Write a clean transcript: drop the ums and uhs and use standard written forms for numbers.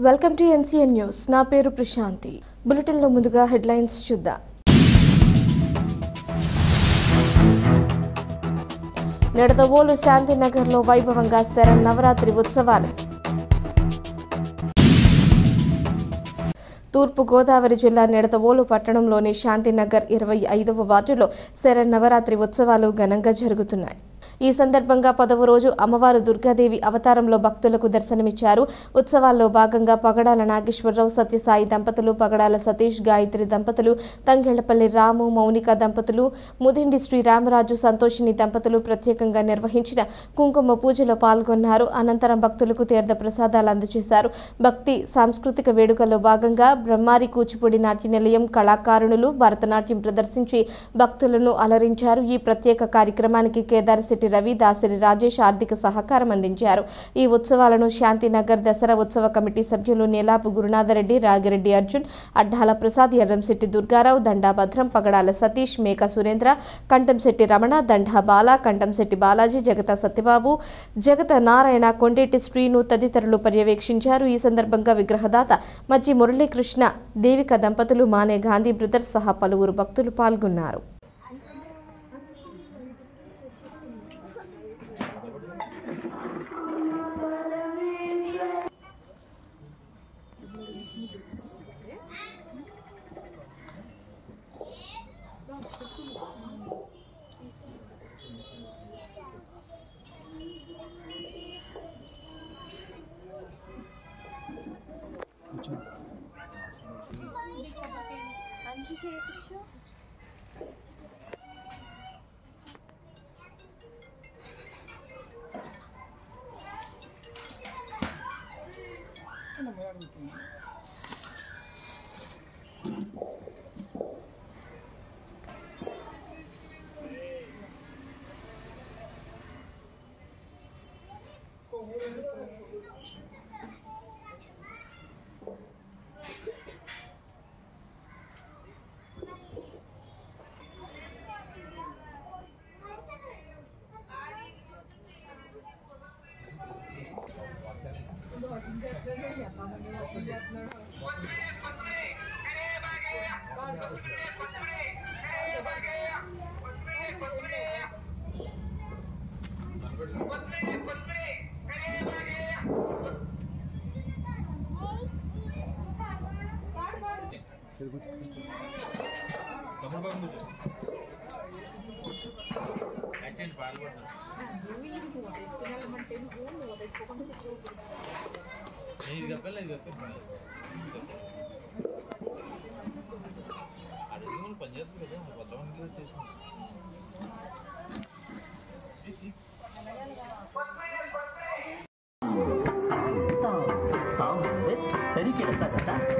Welcome to NCN news. నా పేరు ప్రశాంతి. బులెటిన్లో ముందుగా హెడ్లైన్స్ చూద్దాం. నిడదవోలు శాంతినగర్లో వైభవంగా శరన్నవరాత్రి ఉత్సవాలు. తూర్పు గోదావరి జిల్లా నిడదవోలు పట్టణంలోని శాంతినగర్ 25వ వార్డులో శరన్నవరాత్రి ఉత్సవాలు ఘనంగా జరుగుతున్నాయి. ఈ సందర్భంగా 10వ రోజు అమ్మవారు దుర్గాదేవి అవతారంలో భక్తులకు దర్శనమిచ్చారు. ఉత్సవాల్లో భాగంగా పగడాల నాగేశ్వరరావు సత్యసాయి దంపతులు, పగడాల సతీష్ గాయత్రి దంపతులు, తంగెళ్లపల్లి రాము మౌనిక దంపతులు, ముదిండి శ్రీరామరాజు సంతోషిని దంపతులు ప్రత్యేకంగా నిర్వహించిన కుంకుమ పూజలో పాల్గొన్నారు. అనంతరం భక్తులకు తీర్థ ప్రసాదాలు అందజేశారు. భక్తి సాంస్కృతిక వేడుకల్లో భాగంగా బ్రహ్మారి కూచిపూడి నాట్య నిలయం కళాకారులు భరతనాట్యం ప్రదర్శించి భక్తులను అలరించారు. ఈ ప్రత్యేక కార్యక్రమానికి కేదారిశెట్టి రవి, దాసరి రాజేష్ ఆర్థిక సహకారం అందించారు. ఈ ఉత్సవాలను శాంతినగర్ దసరా ఉత్సవ కమిటీ సభ్యులు నీలాపు గురునాథరెడ్డి, రాగిరెడ్డి అర్జున్, అడ్డాల ప్రసాద్, ఎర్రంశెట్టి దుర్గారావు, దండా భద్రం, పగడాల సతీష్, మేక సురేంద్ర, కంటంశెట్టి రమణ, దండా బాల, కంటంశెట్టి బాలాజీ, జగత సత్యబాబు, జగత నారాయణ, కొండేటి శ్రీను తదితరులు పర్యవేక్షించారు. ఈ సందర్భంగా విగ్రహదాత మజ్జి మురళీకృష్ణ, దేవిక దంపతులు, మానే గాంధీ బ్రదర్స్ సహా పలువురు భక్తులు పాల్గొన్నారు. Tadi kita kata